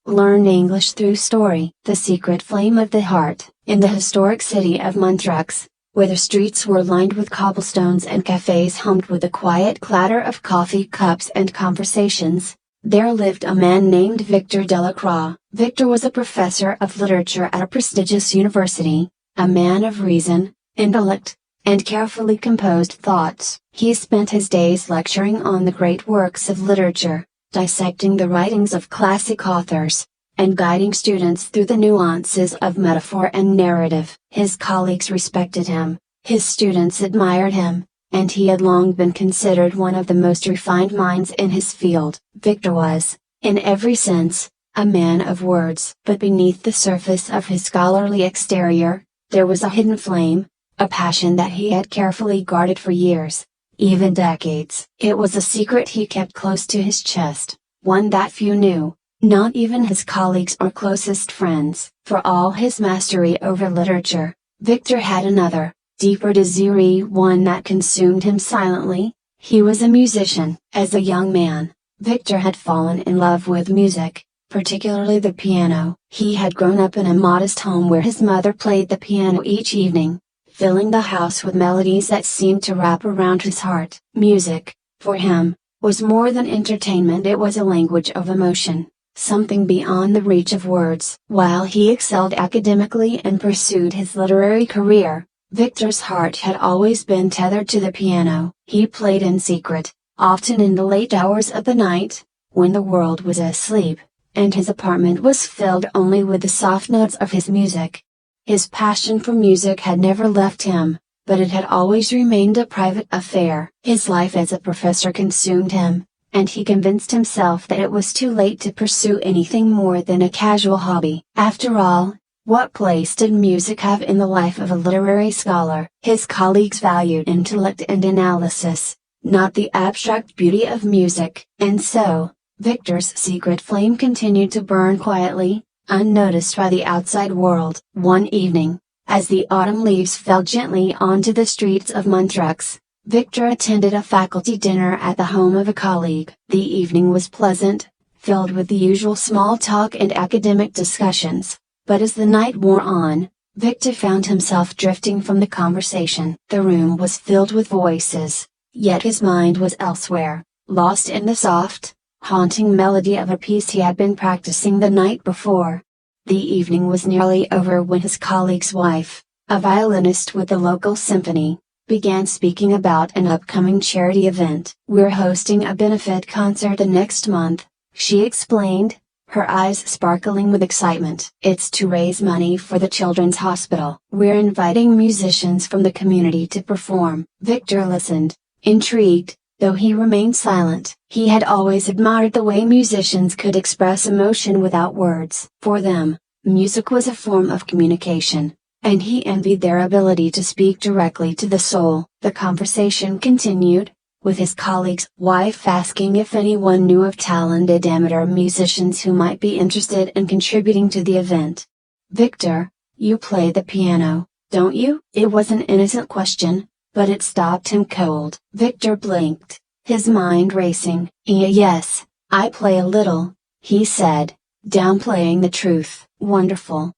Learn English through story. The Secret Flame of the Heart. In the historic city of Montreux, where the streets were lined with cobblestones and cafes hummed with the quiet clatter of coffee cups and conversations, there lived a man named Victor Delacroix. Victor was a professor of literature at a prestigious university, a man of reason, intellect, and carefully composed thoughts. He spent his days lecturing on the great works of literature, dissecting the writings of classic authors, and guiding students through the nuances of metaphor and narrative. His colleagues respected him, his students admired him, and he had long been considered one of the most refined minds in his field. Victor was, in every sense, a man of words. But beneath the surface of his scholarly exterior, there was a hidden flame, a passion that he had carefully guarded for years, even decades. It was a secret he kept close to his chest, one that few knew, not even his colleagues or closest friends. For all his mastery over literature, Victor had another, deeper desire, one that consumed him silently. He was a musician. As a young man, Victor had fallen in love with music, particularly the piano. He had grown up in a modest home where his mother played the piano each evening, filling the house with melodies that seemed to wrap around his heart. Music, for him, was more than entertainment. It was a language of emotion, something beyond the reach of words. While he excelled academically and pursued his literary career, Victor's heart had always been tethered to the piano. He played in secret, often in the late hours of the night, when the world was asleep, and his apartment was filled only with the soft notes of his music. His passion for music had never left him, but it had always remained a private affair. His life as a professor consumed him, and he convinced himself that it was too late to pursue anything more than a casual hobby. After all, what place did music have in the life of a literary scholar? His colleagues valued intellect and analysis, not the abstract beauty of music. And so, Victor's secret flame continued to burn quietly, unnoticed by the outside world. One evening, as the autumn leaves fell gently onto the streets of Montreux, Victor attended a faculty dinner at the home of a colleague. The evening was pleasant, filled with the usual small talk and academic discussions, but as the night wore on, Victor found himself drifting from the conversation. The room was filled with voices, yet his mind was elsewhere, lost in the soft, haunting melody of a piece he had been practicing the night before. The evening was nearly over when his colleague's wife, a violinist with the local symphony, began speaking about an upcoming charity event. "We're hosting a benefit concert the next month," she explained, her eyes sparkling with excitement. "It's to raise money for the children's hospital. We're inviting musicians from the community to perform." Victor listened, intrigued, though he remained silent. He had always admired the way musicians could express emotion without words. For them, music was a form of communication, and he envied their ability to speak directly to the soul. The conversation continued, with his colleague's wife asking if anyone knew of talented amateur musicians who might be interested in contributing to the event. "Victor, you play the piano, don't you?" It was an innocent question, but it stopped him cold. Victor blinked, his mind racing. "Yes, I play a little," he said, downplaying the truth. "Wonderful!"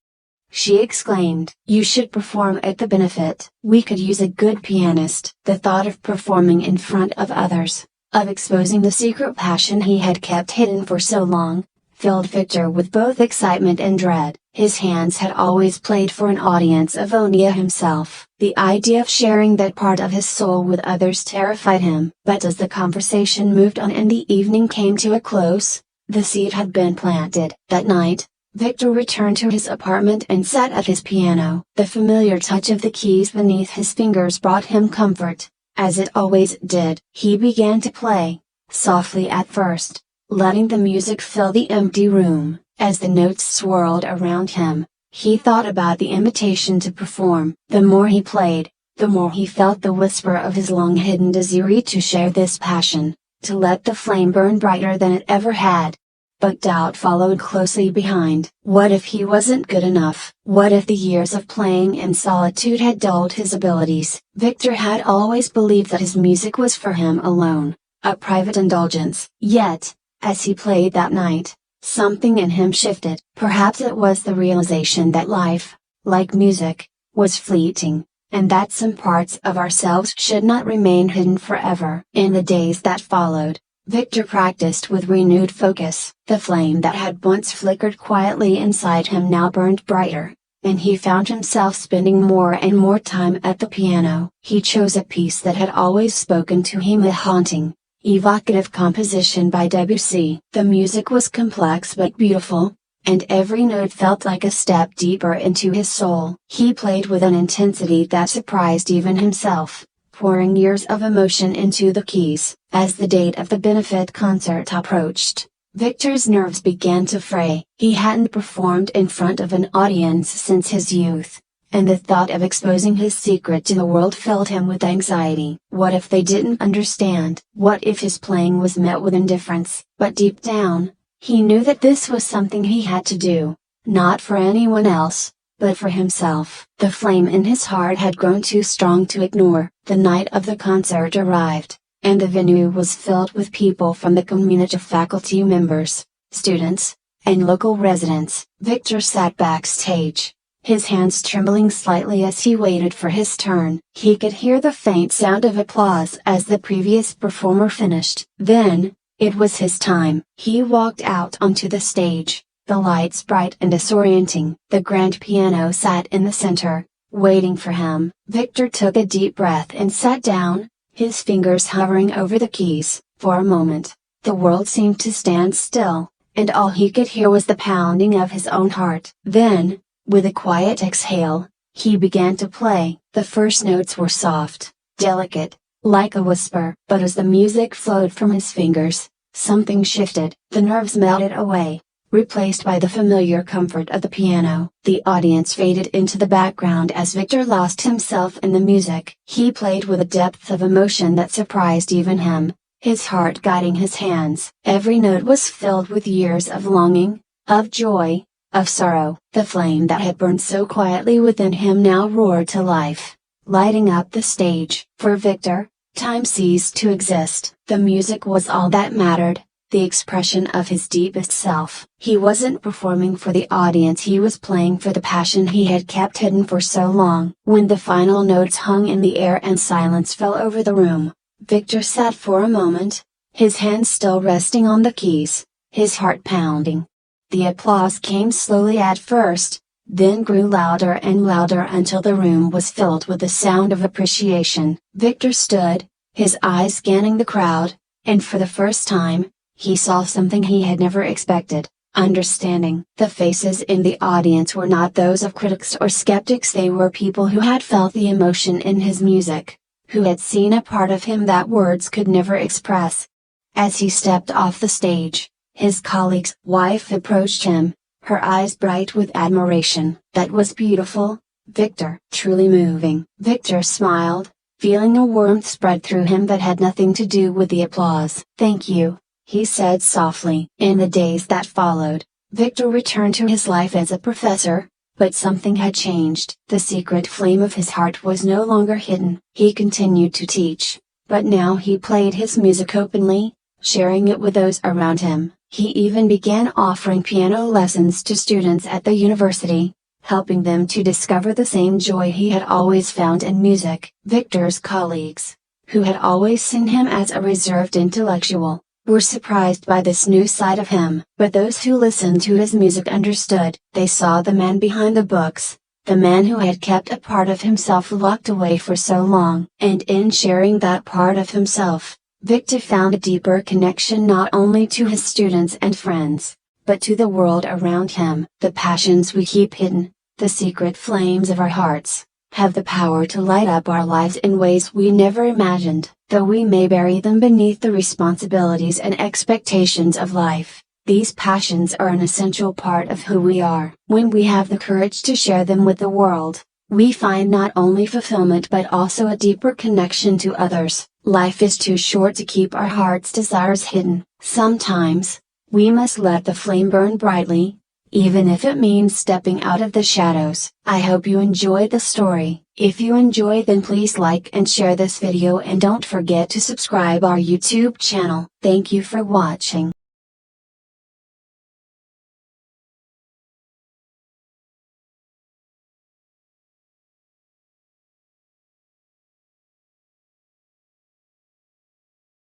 she exclaimed. "You should perform at the benefit. We could use a good pianist." The thought of performing in front of others, of exposing the secret passion he had kept hidden for so long, filled Victor with both excitement and dread. His hands had always played for an audience of engliah himself. The idea of sharing that part of his soul with others terrified him. But as the conversation moved on and the evening came to a close, the seed had been planted. That night, Victor returned to his apartment and sat at his piano. The familiar touch of the keys beneath his fingers brought him comfort, as it always did. He began to play, softly at first, letting the music fill the empty room. As the notes swirled around him, he thought about the invitation to perform. The more he played, the more he felt the whisper of his long-hidden desire to share this passion, to let the flame burn brighter than it ever had. But doubt followed closely behind. What if he wasn't good enough? What if the years of playing in solitude had dulled his abilities? Victor had always believed that his music was for him alone, a private indulgence. Yet, as he played that night, something in him shifted. Perhaps it was the realization that life, like music, was fleeting, and that some parts of ourselves should not remain hidden forever. In the days that followed, Victor practiced with renewed focus. The flame that had once flickered quietly inside him now burned brighter, and he found himself spending more and more time at the piano. He chose a piece that had always spoken to him, a haunting, evocative composition by Debussy. The music was complex but beautiful, and every note felt like a step deeper into his soul. He played with an intensity that surprised even himself, pouring years of emotion into the keys. As the date of the benefit concert approached, Victor's nerves began to fray. He hadn't performed in front of an audience since his youth, and the thought of exposing his secret to the world filled him with anxiety. What if they didn't understand? What if his playing was met with indifference? But deep down, he knew that this was something he had to do, not for anyone else, but for himself. The flame in his heart had grown too strong to ignore. The night of the concert arrived, and the venue was filled with people from the community, faculty members, students, and local residents. Victor sat backstage, his hands trembling slightly as he waited for his turn. He could hear the faint sound of applause as the previous performer finished. Then, it was his time. He walked out onto the stage, the lights bright and disorienting. The grand piano sat in the center, waiting for him. Victor took a deep breath and sat down, his fingers hovering over the keys. For a moment, the world seemed to stand still, and all he could hear was the pounding of his own heart. Then, with a quiet exhale, he began to play. The first notes were soft, delicate, like a whisper. But as the music flowed from his fingers, something shifted. The nerves melted away, replaced by the familiar comfort of the piano. The audience faded into the background as Victor lost himself in the music. He played with a depth of emotion that surprised even him, his heart guiding his hands. Every note was filled with years of longing, of joy, of sorrow. The flame that had burned so quietly within him now roared to life, lighting up the stage. For Victor, time ceased to exist. The music was all that mattered, the expression of his deepest self. He wasn't performing for the audience, he was playing for the passion he had kept hidden for so long. When the final notes hung in the air and silence fell over the room, Victor sat for a moment, his hands still resting on the keys, his heart pounding. The applause came slowly at first, then grew louder and louder until the room was filled with the sound of appreciation. Victor stood, his eyes scanning the crowd, and for the first time, he saw something he had never expected: understanding. The faces in the audience were not those of critics or skeptics, they were people who had felt the emotion in his music, who had seen a part of him that words could never express. As he stepped off the stage, his colleague's wife approached him, her eyes bright with admiration. "That was beautiful, Victor." "Truly moving." Victor smiled, feeling a warmth spread through him that had nothing to do with the applause. "Thank you," he said softly. In the days that followed, Victor returned to his life as a professor, but something had changed. The secret flame of his heart was no longer hidden. He continued to teach, but now he played his music openly, sharing it with those around him. He even began offering piano lessons to students at the university, helping them to discover the same joy he had always found in music. Victor's colleagues, who had always seen him as a reserved intellectual, were surprised by this new side of him. But those who listened to his music understood. They saw the man behind the books, the man who had kept a part of himself locked away for so long. And in sharing that part of himself, Victor found a deeper connection not only to his students and friends, but to the world around him. The passions we keep hidden, the secret flames of our hearts, have the power to light up our lives in ways we never imagined. Though we may bury them beneath the responsibilities and expectations of life, these passions are an essential part of who we are. When we have the courage to share them with the world, we find not only fulfillment but also a deeper connection to others. Life is too short to keep our heart's desires hidden. Sometimes, we must let the flame burn brightly, even if it means stepping out of the shadows. I hope you enjoyed the story. If you enjoyed, then please like and share this video, and don't forget to subscribe our YouTube channel. Thank you for watching.